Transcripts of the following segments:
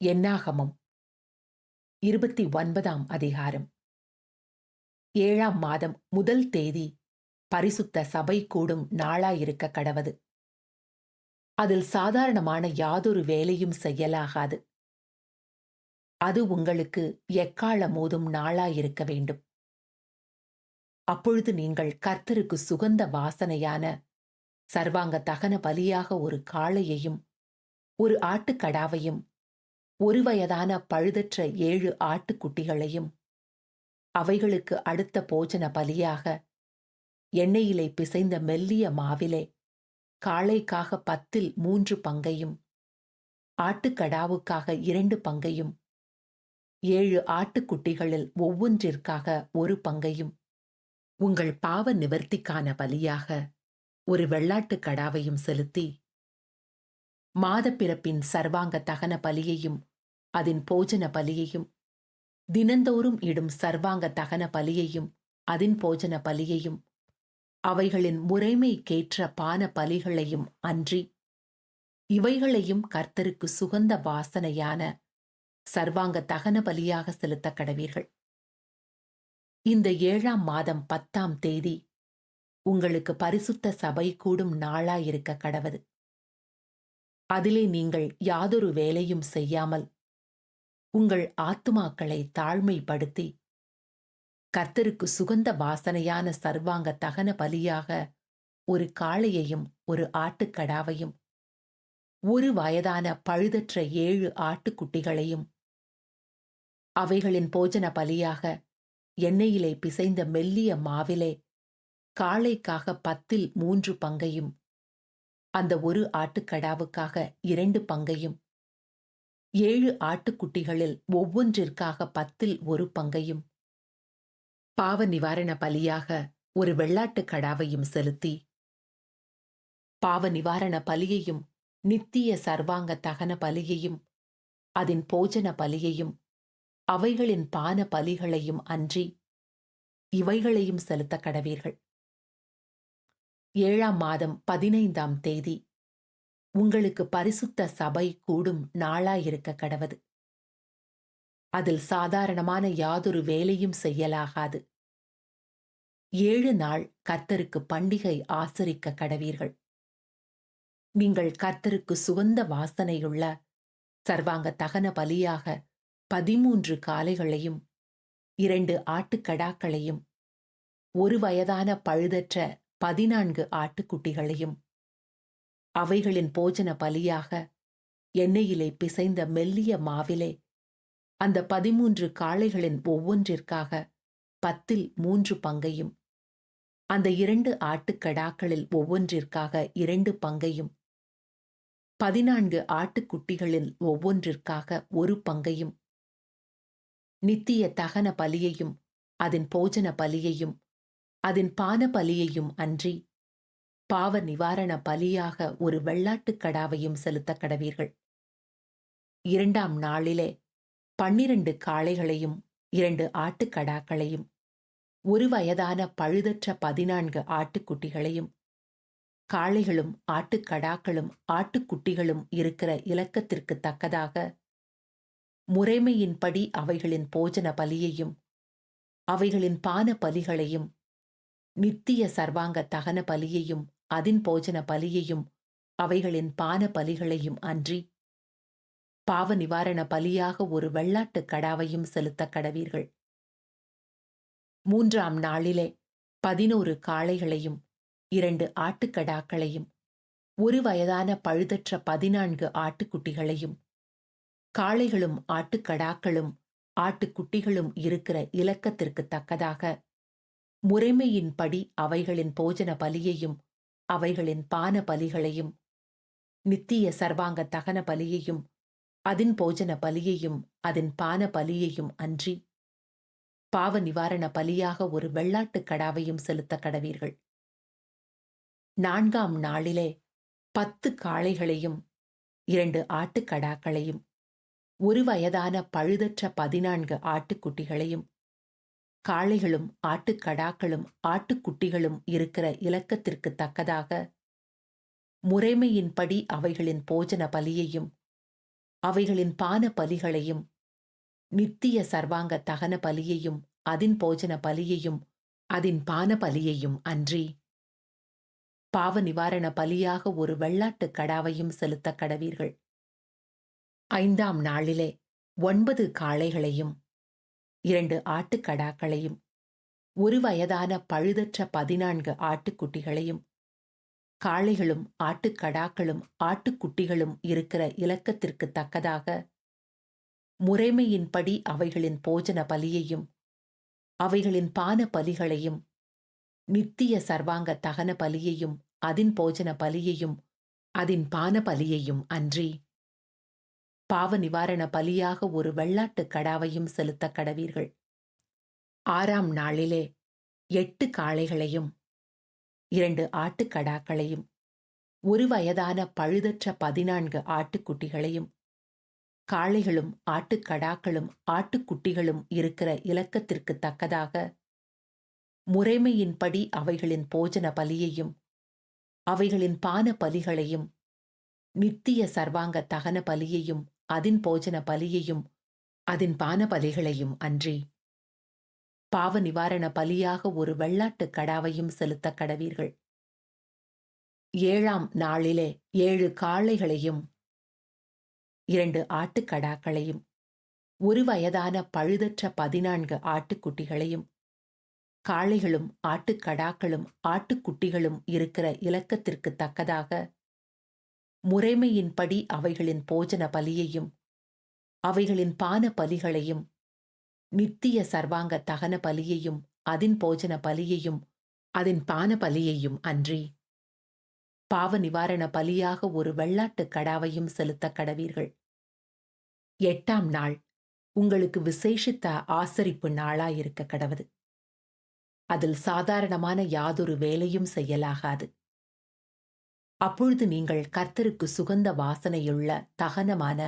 என்னாகமம் 29ஆம் அதிகாரம். 7ஆம் மாதம் முதல் தேதி பரிசுத்த சபை கூடும் நாளாயிருக்க கடவது. அதில் சாதாரணமான யாதொரு வேலையும் செய்யலாகாது. அது உங்களுக்கு எக்காள மோதும் நாளாயிருக்க வேண்டும். அப்பொழுது நீங்கள் கர்த்தருக்கு சுகந்த வாசனையான சர்வாங்க தகன பலியாக ஒரு காளையையும் ஒரு ஆட்டுக்கடாவையும் ஒரு வயதான பழுதற்ற 7 ஆட்டுக்குட்டிகளையும் அவைகளுக்கு அடுத்த போஜன பலியாக எண்ணெயிலே பிசைந்த மெல்லிய மாவிலே காளைக்காக 3 பங்கையும் ஆட்டுக்கடாவுக்காக 2 பங்கையும் 7 ஆட்டுக்குட்டிகளில் ஒவ்வொன்றிற்காக 1 பங்கையும் உங்கள் பாவ நிவர்த்திக்கான பலியாக ஒரு வெள்ளாட்டுக் கடாவையும் செலுத்தி மாதப்பிறப்பின் சர்வாங்க தகன பலியையும் அதன் போஜன பலியையும் தினந்தோறும் இடும் சர்வாங்க தகன பலியையும் அதன் போஜன பலியையும் அவைகளின் முறைமைக்கேற்ற பான பலிகளையும் அன்றி இவைகளையும் கர்த்தருக்கு சுகந்த வாசனையான சர்வாங்க தகன பலியாக செலுத்தக் கடவீர்கள். இந்த 7ஆம் மாதம் 10ஆம் தேதி உங்களுக்கு பரிசுத்த சபை கூடும் நாளாயிருக்க கடவது. அதிலே நீங்கள் யாதொரு வேலையும் செய்யாமல் உங்கள் ஆத்துமாக்களை தாழ்மைப்படுத்தி கர்த்தருக்கு சுகந்த வாசனையான சர்வாங்க தகன பலியாக ஒரு காளையையும் ஒரு ஆட்டுக்கடாவையும் ஒரு வயதான பழுதற்ற 7 ஆட்டுக்குட்டிகளையும் அவைகளின் போஜன பலியாக எண்ணெயிலே பிசைந்த மெல்லிய மாவிலே காளைக்காக 3 பங்கையும் அந்த ஒரு ஆட்டுக்கடாவுக்காக 2 பங்கையும் 7 ஆட்டுக்குட்டிகளில் ஒவ்வொன்றிற்காக 1 பங்கையும் பாவ நிவாரண பலியாக ஒரு வெள்ளாட்டுக் கடாவையும் செலுத்தி பாவ நிவாரண பலியையும் நித்திய சர்வாங்க தகன பலியையும் அதன் போஜன பலியையும் அவைகளின் பான பலிகளையும் அன்றி இவைகளையும் செலுத்தக் கடவீர்கள். 7ஆம் மாதம் 15ஆம் தேதி உங்களுக்கு பரிசுத்த சபை கூடும் நாளாயிருக்க கடவது. அதில் சாதாரணமான யாதொரு வேலையும் செய்யலாகாது. 7 நாள் கர்த்தருக்கு பண்டிகை ஆசரிக்க கடவீர்கள். நீங்கள் கர்த்தருக்கு சுகந்த வாசனையுள்ள சர்வாங்க தகன பலியாக 13 காளைகளையும் 2 ஆட்டுக்கடாக்களையும் ஒரு வயதான பழுதற்ற 14 ஆட்டுக்குட்டிகளையும் அவைகளின் போஜன பலியாக எண்ணெயிலே பிசைந்த மெல்லிய மாவிலே அந்த 13 காளைகளின் ஒவ்வொன்றிற்காக 3 பங்கையும் அந்த 2 ஆட்டுக்கடாக்களில் ஒவ்வொன்றிற்காக 2 பங்கையும் 14 ஆட்டுக்குட்டிகளில் ஒவ்வொன்றிற்காக 1 பங்கையும் நித்திய தகன பலியையும் அதன் போஜன பலியையும் அதன் பான பலியையும் அன்றி பாவ நிவாரண பலியாக ஒரு வெள்ளாட்டுக் கடாவையும் செலுத்தக் கடவீர்கள். 2ஆம் நாளிலே 12 காளைகளையும் 2 ஆட்டுக்கடாக்களையும் ஒரு வயதான பழுதற்ற 14 ஆட்டுக்குட்டிகளையும் காளைகளும் ஆட்டுக்கடாக்களும் ஆட்டுக்குட்டிகளும் இருக்கிற இலக்கத்திற்கு தக்கதாக முறைமையின்படி அவைகளின் போஜன பலியையும் அவைகளின் பான பலிகளையும் நித்திய சர்வாங்க தகன பலியையும் அதன் போஜன பலியையும் அவைகளின் பான பலிகளையும் அன்றி பாவ நிவாரண பலியாக ஒரு வெள்ளாட்டுக் கடாவையும் செலுத்தக் கடவீர்கள். 3ஆம் நாளிலே 11 காளைகளையும் 2 ஆட்டுக்கடாக்களையும் ஒரு வயதான பழுதற்ற 14 ஆட்டுக்குட்டிகளையும் காளைகளும் ஆட்டுக்கடாக்களும் ஆட்டுக்குட்டிகளும் இருக்கிற இலக்கத்திற்கு தக்கதாக முறைமையின்படி அவைகளின் போஜன பலியையும் அவைகளின் பான பலிகளையும் நித்திய சர்வாங்க தகன பலியையும் அதன் போஜன பலியையும் அதன் பான பலியையும் அன்றி பாவ நிவாரண பலியாக ஒரு வெள்ளாட்டுக் கடாவையும் செலுத்தக் கடவீர்கள். 4ஆம் நாளிலே 10 காளைகளையும் 2 ஆட்டுக்கடாக்களையும் ஒரு வயதான பழுதற்ற 14 ஆட்டுக்குட்டிகளையும் காளைகளும் ஆட்டுக்கடாக்களும் ஆட்டுக்குட்டிகளும் இருக்கிற இலக்கத்திற்கு தக்கதாக முறைமையின்படி அவைகளின் போஜன பலியையும் அவைகளின் பான பலிகளையும் நித்திய சர்வாங்க தகன பலியையும் அதின் போஜன பலியையும் அதின் பான பலியையும் அன்றி பாவ நிவாரண பலியாக ஒரு வெள்ளாட்டுக் கடாவையும் செலுத்தக் கடவீர்கள். 5ஆம் நாளிலே 9 காளைகளையும் 2 ஆட்டுக்கடாக்களையும் 1 வயதான பழுதற்ற 14 ஆட்டுக்குட்டிகளையும், காளைகளும் ஆட்டுக்கடாக்களும் ஆட்டுக்குட்டிகளும் இருக்கிற இலக்கத்திற்கு தக்கதாக முறைமையின்படி அவைகளின் போஜன பலியையும் அவைகளின் பான பலிகளையும் நித்திய சர்வாங்க தகன பலியையும் அதின் போஜன பலியையும் அதின் பான பலியையும் அன்றி பாவ நிவாரண பலியாக ஒரு வெள்ளாட்டுக் கடாவையும் செலுத்தக் கடவீர்கள். 6ஆம் நாளிலே 8 காளைகளையும் 2 ஆட்டுக்கடாக்களையும் 1 வயதான பழுதற்ற 14 ஆட்டுக்குட்டிகளையும், காளைகளும் ஆட்டுக்கடாக்களும் ஆட்டுக்குட்டிகளும் இருக்கிற இலக்கத்திற்கு தக்கதாக முறைமையின்படி அவைகளின் போஜன பலியையும் அவைகளின் பான பலிகளையும் நித்திய சர்வாங்க தகன பலியையும் அதின் போஜன பலியையும் அதின் பான பலிகளையும் அன்றி பாவ நிவாரண பலியாக ஒரு வெள்ளாட்டுக் கடாவையும் செலுத்தக் கடவீர்கள். 7ஆம் நாளிலே 7 காளைகளையும் 2 ஆட்டுக்கடாக்களையும் 1 வயதான பழுதற்ற 14 ஆட்டுக்குட்டிகளையும், காளைகளும் ஆட்டுக்கடாக்களும் ஆட்டுக்குட்டிகளும் இருக்கிற இலக்கத்திற்கு தக்கதாக முறைமையின்படி அவைகளின் போஜன பலியையும் அவைகளின் பான பலிகளையும் நித்திய சர்வாங்க தகன பலியையும் அதின் போஜன பலியையும் அதின் பான பலியையும் அன்றி பாவ நிவாரண பலியாக ஒரு வெள்ளாட்டுக் கடாவையும் செலுத்தக் கடவீர்கள். 8ஆம் நாள் உங்களுக்கு விசேஷித்த ஆசரிப்பு நாளாயிருக்க கடவது. அதில் சாதாரணமான யாதொரு வேலையும் செய்யலாகாது. அப்பொழுது நீங்கள் கர்த்தருக்கு சுகந்த வாசனையுள்ள தகனமான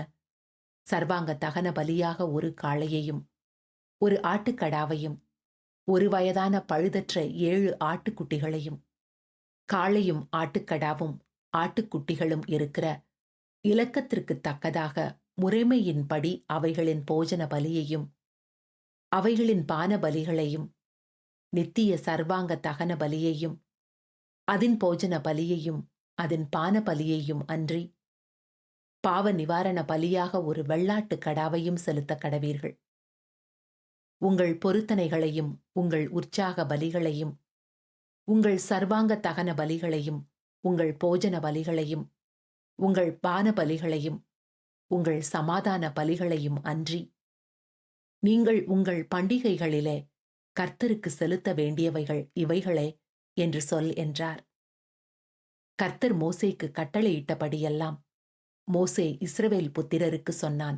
சர்வாங்க தகன பலியாக ஒரு காளையையும் 1 ஆட்டுக்கடாவையும் 1 வயதான பழுதற்ற 7 ஆட்டுக்குட்டிகளையும், காளையும் ஆட்டுக்கடாவும் ஆட்டுக்குட்டிகளும் இருக்கிற இலக்கத்திற்கு தக்கதாக முறைமையின்படி அவைகளின் போஜன பலியையும் அவைகளின் பான பலிகளையும் நித்திய சர்வாங்க தகன பலியையும் அதின் போஜன பலியையும் அதன் பான பலியையும் அன்றி பாவ நிவாரண பலியாக ஒரு வெள்ளாட்டுக் கடாவையும் செலுத்தக் கடவீர்கள். உங்கள் பொருத்தனைகளையும் உங்கள் உற்சாக பலிகளையும் உங்கள் சர்வாங்க தகன பலிகளையும் உங்கள் போஜன பலிகளையும் உங்கள் பான பலிகளையும் உங்கள் சமாதான பலிகளையும் அன்றி நீங்கள் உங்கள் பண்டிகைகளிலே கர்த்தருக்கு செலுத்த வேண்டியவைகள் இவைகளே என்று சொல் என்றார். கர்த்தர் மோசேக்கு கட்டளையிட்டபடியெல்லாம் மோசே இஸ்ரவேல் புத்திரருக்கு சொன்னான்.